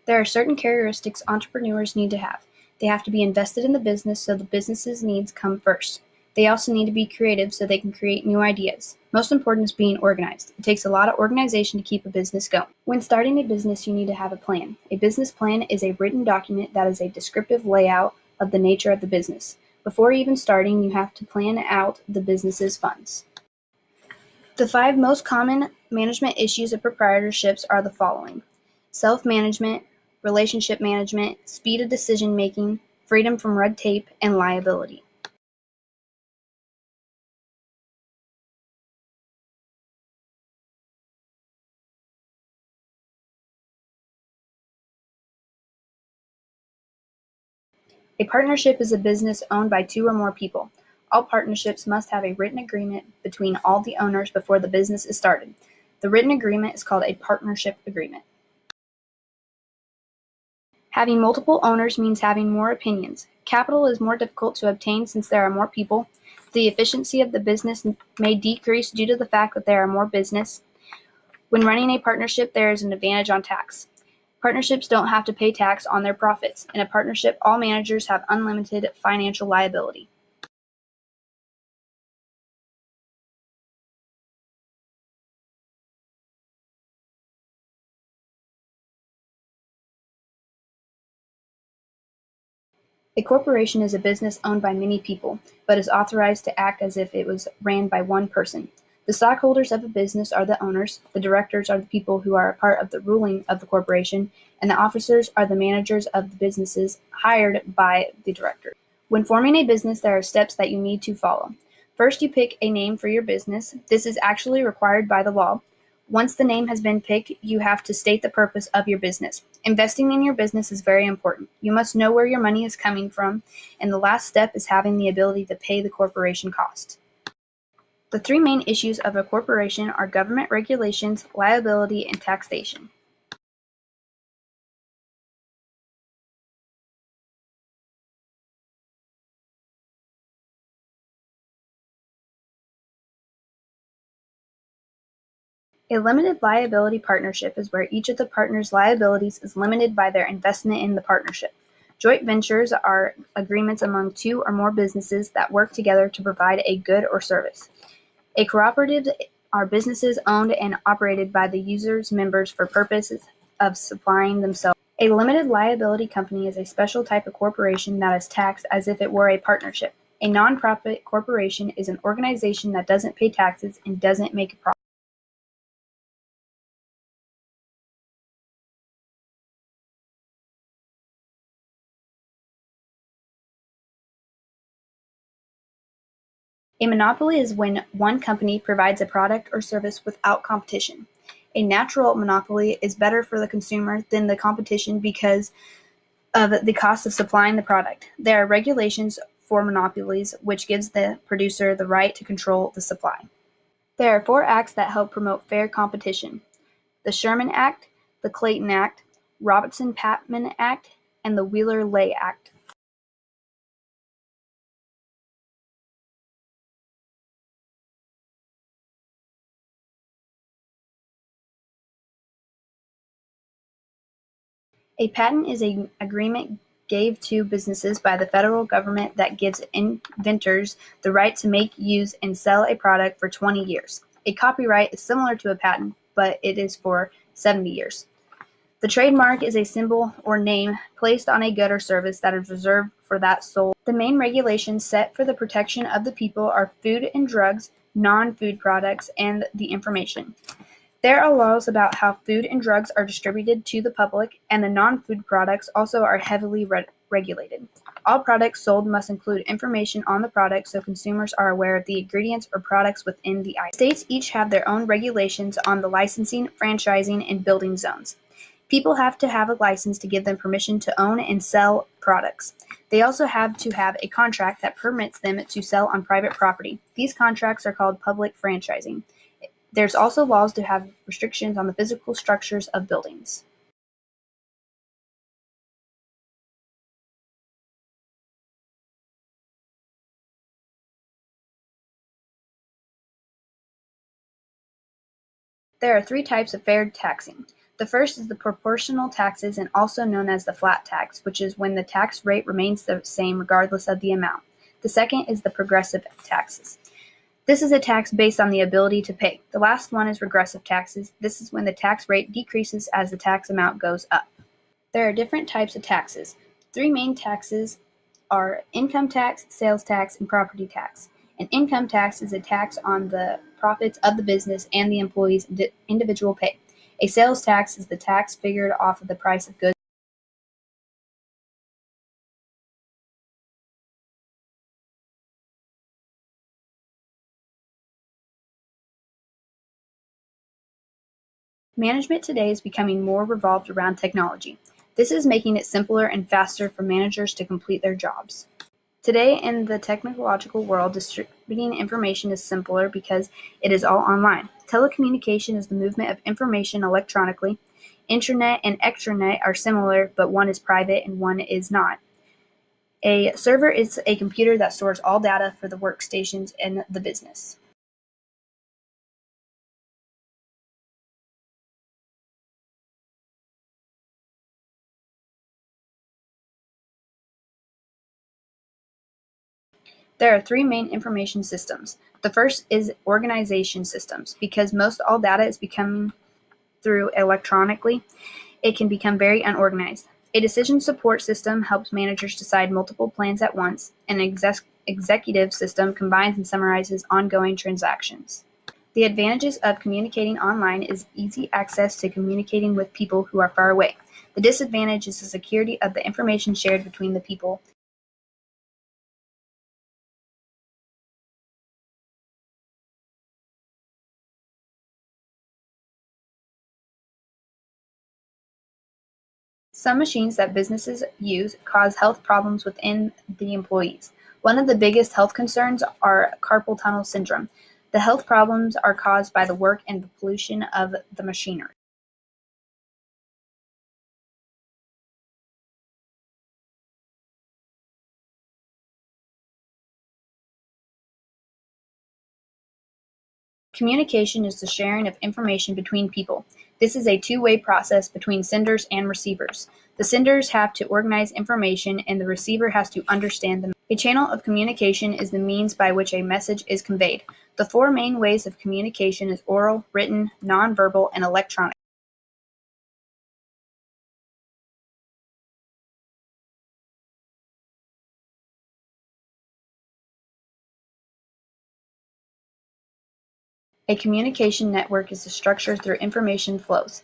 There are certain characteristics entrepreneurs need to have. They have to be invested in the business so the business's needs come first. They also need to be creative so they can create new ideas. Most important is being organized. It takes a lot of organization to keep a business going. When starting a business, you need to have a plan. A business plan is a written document that is a descriptive layout of the nature of the business. Before even starting, you have to plan out the business's funds. The 5 most common management issues of proprietorships are the following: self-management, relationship management, speed of decision-making, freedom from red tape, and liability. A partnership is a business owned by 2 or more people. All partnerships must have a written agreement between all the owners before the business is started. The written agreement is called a partnership agreement. Having multiple owners means having more opinions. Capital is more difficult to obtain since there are more people. The efficiency of the business may decrease due to the fact that there are more business. When running a partnership, there is an advantage on tax. Partnerships don't have to pay tax on their profits. In a partnership, all managers have unlimited financial liability. A corporation is a business owned by many people, but is authorized to act as if it was ran by one person. The stockholders of a business are the owners, the directors are the people who are a part of the ruling of the corporation, and the officers are the managers of the businesses hired by the directors. When forming a business, there are steps that you need to follow. First, you pick a name for your business. This is actually required by the law. Once the name has been picked, you have to state the purpose of your business. Investing in your business is very important. You must know where your money is coming from, and the last step is having the ability to pay the corporation costs. The 3 main issues of a corporation are government regulations, liability, and taxation. A limited liability partnership is where each of the partners' liabilities is limited by their investment in the partnership. Joint ventures are agreements among 2 or more businesses that work together to provide a good or service. A cooperative are businesses owned and operated by the user's members for purposes of supplying themselves. A limited liability company is a special type of corporation that is taxed as if it were a partnership. A nonprofit corporation is an organization that doesn't pay taxes and doesn't make a profit. A monopoly is when one company provides a product or service without competition. A natural monopoly is better for the consumer than the competition because of the cost of supplying the product. There are regulations for monopolies, which gives the producer the right to control the supply. There are 4 acts that help promote fair competition: the Sherman Act, the Clayton Act, Robertson-Patman Act, and the Wheeler-Ley Act. A patent is an agreement gave to businesses by the federal government that gives inventors the right to make, use, and sell a product for 20 years. A copyright is similar to a patent, but it is for 70 years. The trademark is a symbol or name placed on a good or service that is reserved for that sole. The main regulations set for the protection of the people are food and drugs, non-food products, and the information. There are laws about how food and drugs are distributed to the public, and the non-food products also are heavily regulated. All products sold must include information on the product so consumers are aware of the ingredients or products within the item. States each have their own regulations on the licensing, franchising, and building zones. People have to have a license to give them permission to own and sell products. They also have to have a contract that permits them to sell on private property. These contracts are called public franchising. There's also laws to have restrictions on the physical structures of buildings. There are 3 types of fair taxing. The first is the proportional taxes, and also known as the flat tax, which is when the tax rate remains the same regardless of the amount. The second is the progressive taxes. This is a tax based on the ability to pay. The last one is regressive taxes. This is when the tax rate decreases as the tax amount goes up. There are different types of taxes. Three main taxes are income tax, sales tax, and property tax. An income tax is a tax on the profits of the business and the employee's individual pay. A sales tax is the tax figured off of the price of goods. Management today is becoming more revolved around technology. This is making it simpler and faster for managers to complete their jobs. Today, in the technological world, distributing information is simpler because it is all online. Telecommunication is the movement of information electronically. Intranet and extranet are similar, but one is private and one is not. A server is a computer that stores all data for the workstations in the business. There are three main information systems. The first is organization systems. Because most all data is becoming through electronically, it can become very unorganized. A decision support system helps managers decide multiple plans at once. An executive system combines and summarizes ongoing transactions. The advantages of communicating online is easy access to communicating with people who are far away. The disadvantage is the security of the information shared between the people. Some machines that businesses use cause health problems within the employees. One of the biggest health concerns are carpal tunnel syndrome. The health problems are caused by the work and the pollution of the machinery. Communication is the sharing of information between people. This is a two-way process between senders and receivers. The senders have to organize information and the receiver has to understand them. A channel of communication is the means by which a message is conveyed. The four main ways of communication is oral, written, nonverbal, and electronic. A communication network is the structure through information flows.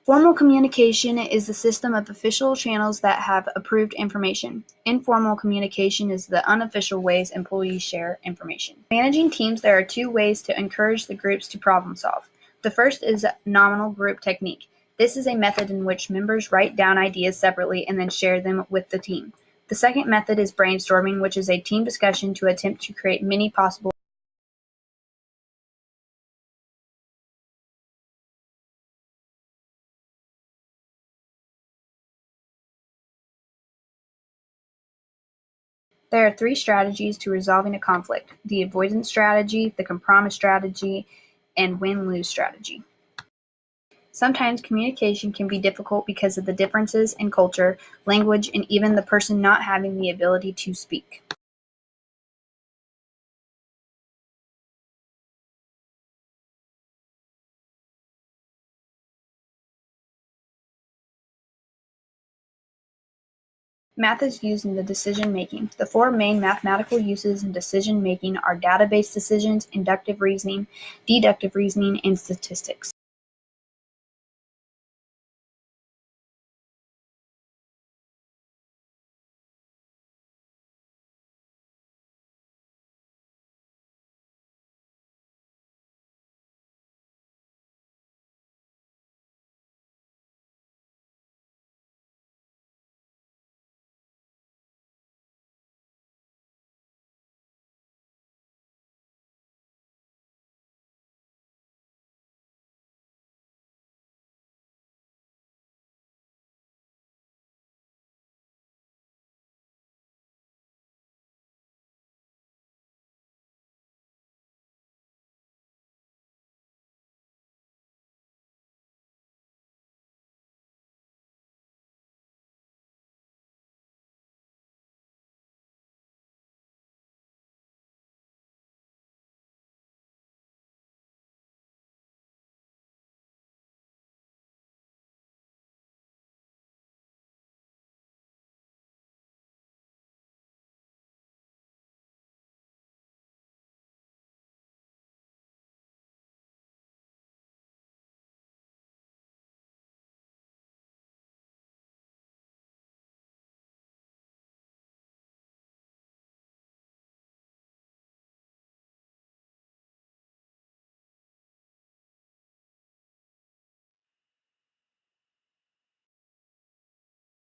Formal communication is the system of official channels that have approved information. Informal communication is the unofficial ways employees share information. Managing teams, there are two ways to encourage the groups to problem solve. The first is nominal group technique. This is a method in which members write down ideas separately and then share them with the team. The second method is brainstorming, which is a team discussion to attempt to create many possible. There are three strategies to resolving a conflict: the avoidance strategy, the compromise strategy, and win-lose strategy. Sometimes communication can be difficult because of the differences in culture, language, and even the person not having the ability to speak. Math is used in the decision-making. The four main mathematical uses in decision-making are database decisions, inductive reasoning, deductive reasoning, and statistics.